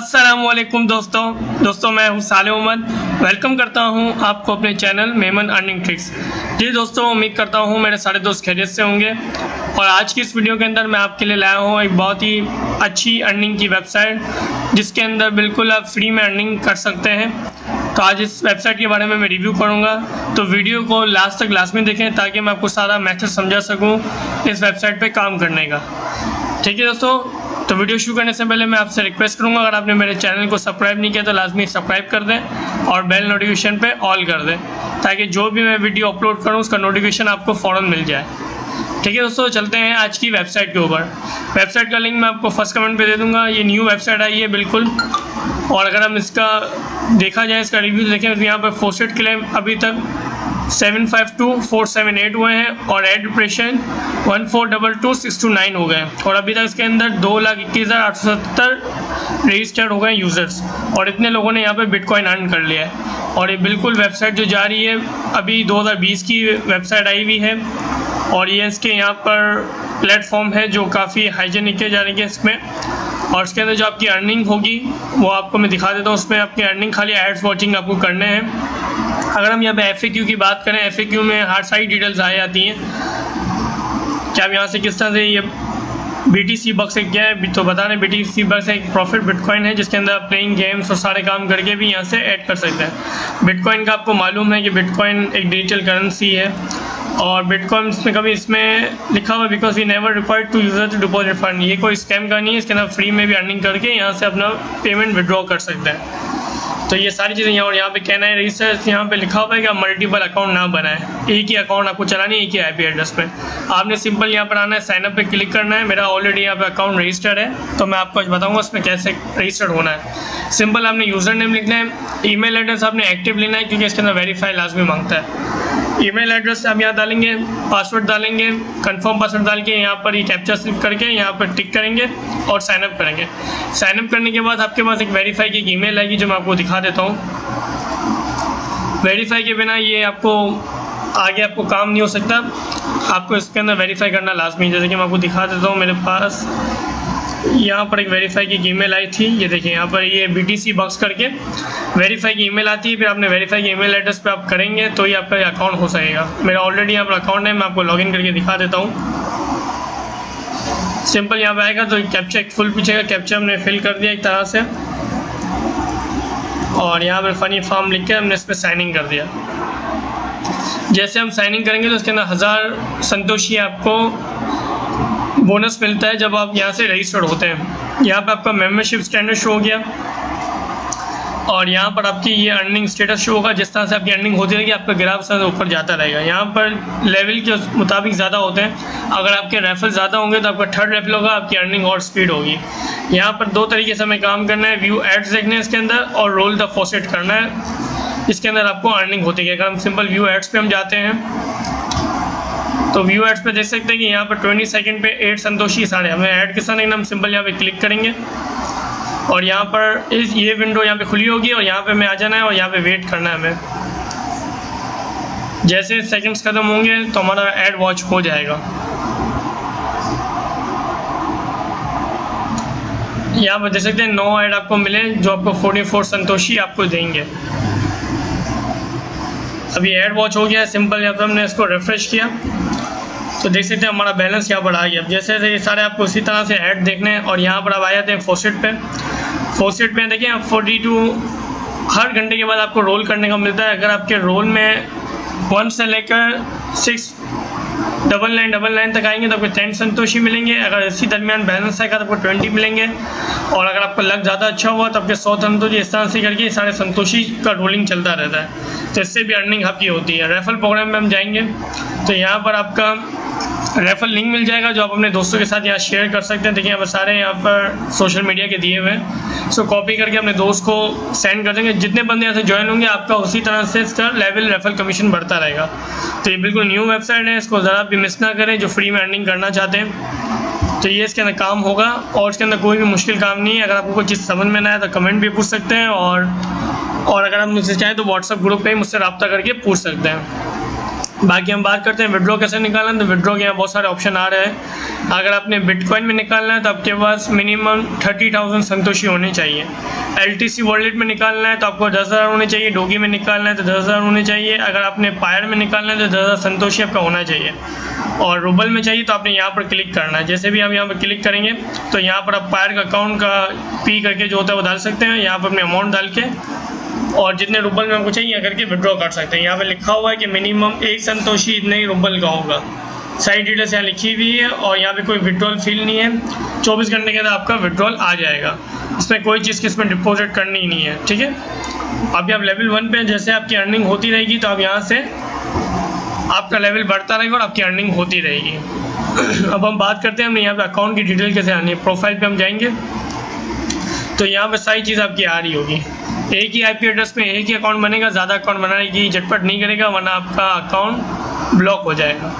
अस्सलामुअलैकुम दोस्तों मैं हूं सालेम। वेलकम करता हूं आपको अपने चैनल मेमन अर्निंग ट्रिक्स। जी दोस्तों, उम्मीद करता हूं मेरे सारे दोस्त खैरियत से होंगे। और आज की इस वीडियो के अंदर मैं आपके लिए लाया हूं एक बहुत ही अच्छी अर्निंग की वेबसाइट, जिसके अंदर बिल्कुल आप फ्री में अर्निंग कर सकते हैं। तो आज इस वेबसाइट के बारे में मैं रिव्यू करूँगा, तो वीडियो को लास्ट तक लाजमी देखें ताकि मैं आपको सारा मेथड समझा सकूँ इस वेबसाइट पर काम करने का। ठीक है दोस्तों, तो वीडियो शुरू करने से पहले मैं आपसे रिक्वेस्ट करूंगा, अगर आपने मेरे चैनल को सब्सक्राइब नहीं किया तो लाजमी सब्सक्राइब कर दें और बेल नोटिफिकेशन पे ऑल कर दें, ताकि जो भी मैं वीडियो अपलोड करूं उसका नोटिफिकेशन आपको फ़ौरन मिल जाए। ठीक है दोस्तों, चलते हैं आज की वेबसाइट के ऊपर। वेबसाइट का लिंक मैं आपको फर्स्ट कमेंट पे दे दूँगा। ये न्यू वेबसाइट आई है बिल्कुल, और अगर हम इसका देखा जाए, इसका रिव्यू देखें तो यहाँ पर पोस्टेड क्लेम अभी तक 752,478 हुए हैं और एड डिप्रेशन 1422,629 हो गए, और अभी तक इसके अंदर 2,21,870 रजिस्टर्ड हो गए यूज़र्स, और इतने लोगों ने यहाँ पे बिटकॉइन अर्न कर लिया है। और ये बिल्कुल वेबसाइट जो जा रही है, अभी 2020 की वेबसाइट आई हुई है, और ये इसके यहाँ पर प्लेटफॉर्म है जो काफ़ी हाइजीनिक है जाने के इसमें। और इसके अंदर जो आपकी अर्निंग होगी वो आपको मैं दिखा देता हूँ। उसमें आपकी अर्निंग खाली एड्स वॉचिंग आपको करने हैं। अगर हम यहाँ पे FAQ की बात करें, FAQ में हर सारी डिटेल्स आ जाती हैं कि आप यहाँ से किस तरह से ये BTC बक्स है क्या है, तो बता रहे BTC बक्स एक प्रॉफिट बिटकॉइन है, जिसके अंदर आप प्लेइंग गेम्स और सारे काम करके भी यहाँ से ऐड कर सकते हैं। बिटकॉइन का आपको मालूम है कि बिटकॉइन एक डिजिटल करेंसी है, और बिटकॉइन में कभी इसमें लिखा हुआ because we never required to user to deposit fund, ये कोई स्कैम का नहीं है। इसके अंदर फ्री में भी अर्निंग करके यहाँ से अपना पेमेंट विड्रॉ कर सकते हैं। तो ये सारी चीज़ें यहाँ, और यहाँ पे कहना है रजिस्टर, यहाँ पे लिखा हुआ है कि आप मल्टीपल अकाउंट ना बनाएं, एक ही अकाउंट आपको चलानी है, एक ही IP एड्रेस पे। आपने सिंपल यहाँ पर आना है, साइनअप पे क्लिक करना है। मेरा ऑलरेडी यहाँ पे अकाउंट रजिस्टर्ड है, तो मैं आपको आज बताऊँगा उसमें कैसे रजिस्टर्ड होना है। सिंपल आपने यूज़र नेम लिखना है, ईमेल एड्रेस आपने एक्टिव लेना है क्योंकि इसके अंदर वेरीफाई लाजमी मांगता है। ईमेल एड्रेस आप यहाँ डालेंगे, पासवर्ड डालेंगे, कंफर्म पासवर्ड डाल के यहाँ पर ये कैप्चा स्लिप करके यहाँ पर टिक करेंगे और साइनअप करेंगे। साइनअप करने के बाद आपके पास एक वेरीफाई की ईमेल आएगी जो मैं आपको दिखा देता हूँ। वेरीफाई के बिना ये आपको आगे आपको काम नहीं हो सकता, आपको इसके अंदर वेरीफाई करना लाजमी। जैसे कि मैं आपको दिखा देता हूँ, मेरे पास यहाँ पर एक वेरीफाई की ईमेल आई थी, ये देखिए यहाँ पर ये BTC बॉक्स करके वेरीफाई की ईमेल आती है। फिर आपने वेरीफाई की ईमेल एड्रेस पे आप करेंगे तो ये आपका अकाउंट हो सकेगा। मेरा ऑलरेडी यहाँ पर अकाउंट है, मैं आपको लॉगिन करके दिखा देता हूँ। सिंपल यहाँ पर आएगा तो कैप्चा एक फुल पूछेगा, कैप्चा हमने फिल कर दिया एक तरह से, और यहाँ पर फनी फॉर्म लिख के हमने इस पर साइन इन कर दिया। जैसे हम साइन इन करेंगे तो उसके अंदर 1000 संतोषी आपको बोनस मिलता है जब आप यहाँ से रजिस्टर्ड होते हैं। यहाँ पे आपका मेंबरशिप स्टैंडर्ड शो हो गया, और यहाँ पर आपकी ये अर्निंग स्टेटस शो होगा। जिस तरह से आपकी अर्निंग होती रहेगी, आपका ग्राफ से ऊपर जाता रहेगा। यहाँ पर लेवल के मुताबिक ज़्यादा होते हैं, अगर आपके रेफर ज़्यादा होंगे तो आपका थर्ड रेफर होगा, आपकी अर्निंग और स्पीड होगी। यहाँ पर दो तरीके से हमें काम करना है, व्यू एड्स देखने हैं इसके अंदर, और रोल द फॉसेट करना है। इसके अंदर आपको अर्निंग होती है। अगर हम सिंपल व्यू एड्स पे हम जाते हैं तो व्यू एड्स पे देख सकते हैं कि यहाँ पर 20 सेकंड पे 8 संतोषी सारे हमें ऐड के साथ, लेकिन हम सिंपल यहाँ पे क्लिक करेंगे और यहाँ पर ये विंडो यहाँ पे खुली होगी, और यहाँ पे हमें आ जाना है और यहाँ पे वेट करना है हमें। जैसे सेकंड्स खत्म होंगे तो हमारा ऐड वॉच हो जाएगा। यहाँ पर देख सकते हैं 9 ऐड आपको मिले जो आपको 44 संतोषी आपको देंगे। अभी ऐड वॉच हो गया है। सिंपल यहाँ पर हमने इसको रिफ्रेश किया तो देख सकते हैं हमारा बैलेंस यहाँ पर आ गया। जैसे ये सारे आपको उसी तरह से ऐड देखने हैं, और यहाँ पर आप आ जाते हैं फॉसेट पे। फॉसेट पे देखिए 42 हर घंटे के बाद आपको रोल करने का मिलता है। अगर आपके रोल में 1 से लेकर 69999 तक आएंगे तो आपको 10 संतोषी मिलेंगे। अगर इसी दरमियान बैलेंस आएगा तो आपको 20 मिलेंगे, और अगर आपका लक ज़्यादा अच्छा हुआ तो आपके 100 संतोषी। इस तरह से करके सारे संतोषी का रोलिंग चलता रहता है, तो इससे भी अर्निंग आपकी होती है। रेफरल प्रोग्राम में हम जाएंगे तो यहाँ पर आपका रेफरल लिंक मिल जाएगा जो आप अपने दोस्तों के साथ यहाँ शेयर कर सकते हैं। देखिए यहाँ पर सारे यहाँ पर सोशल मीडिया के दिए हुए हैं, सो कॉपी करके अपने दोस्त को सेंड कर देंगे। जितने बंदे यहाँ से ज्वाइन होंगे आपका उसी तरह से इसका लेवल रेफरल कमीशन बढ़ता रहेगा। तो ये बिल्कुल न्यू वेबसाइट है, इसको ज़रा भी मिस ना करें जो फ्री में अर्निंग करना चाहते हैं। तो ये इसके अंदर काम होगा, और इसके अंदर कोई भी मुश्किल काम नहीं है। अगर आपको कोई चीज़ समझ में ना आए तो कमेंट भी पूछ सकते हैं, और अगर आप मुझसे चाहें तो व्हाट्सएप ग्रुप पे मुझसे रब्ता करके पूछ सकते हैं। बाकी हम बात करते हैं विड्रॉ कैसे निकालना है। तो विड्रॉ के यहाँ बहुत सारे ऑप्शन आ रहे हैं। अगर आपने बिटकॉइन में निकालना है तो आपके पास मिनिमम 30,000 संतोषी होने चाहिए। LTC वॉलेट में निकालना है तो आपको 10,000 होने चाहिए। डोगी में निकालना है तो 10,000 होने चाहिए। अगर आपने पायर में निकालना है तो 10,000 संतोषी आपका होना चाहिए। और रूबल में चाहिए तो आपने यहाँ पर क्लिक करना है। जैसे भी हम यहाँ पर क्लिक करेंगे तो यहाँ पर आप पायर का अकाउंट का पी करके जो होता है वो डाल सकते हैं। यहाँ पर अपने अमाउंट डाल के और जितने रूबल में आपको चाहिए करके विड्रॉ कर सकते हैं। यहाँ पे लिखा हुआ है कि मिनिमम 1 संतोषी इतने ही रूबल का होगा। सारी डिटेल्स यहाँ लिखी हुई है और यहाँ पे कोई विड्रॉल फील नहीं है। 24 घंटे के अंदर आपका विड्रॉल आ जाएगा। इसमें कोई चीज़ किसमें डिपॉजिट करनी ही नहीं है, ठीक है। अभी आप लेवल 1 पे जैसे आपकी अर्निंग होती रहेगी तो आप यहाँ से आपका लेवल बढ़ता रहेगा और आपकी अर्निंग होती रहेगी। अब हम बात करते हैं हमने यहाँ पे अकाउंट की डिटेल कैसे आनी है। प्रोफाइल पे हम जाएंगे तो यहाँ पे सारी चीज़ आपकी आ रही होगी। एक ही IP एड्रेस में एक ही अकाउंट बनेगा। ज़्यादा अकाउंट बनाने की झटपट नहीं करेगा वरना आपका अकाउंट ब्लॉक हो जाएगा।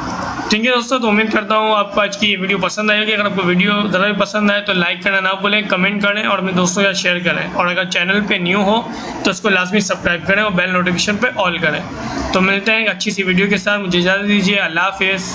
ठीक है दोस्तों, तो उम्मीद करता हूँ आपको आज की ये वीडियो पसंद आएगी। अगर आपको वीडियो ज़रा भी पसंद आए तो लाइक करना ना भूलें, कमेंट करें और अपने दोस्तों के साथ शेयर करें। और अगर चैनल पे न्यू हो तो उसको लाजमी सब्सक्राइब करें और बेल नोटिफिकेशन पे ऑल करें। तो मिलते हैं एक अच्छी सी वीडियो के साथ। मुझे इजाज़त दीजिए। अल्लाह हाफिज़।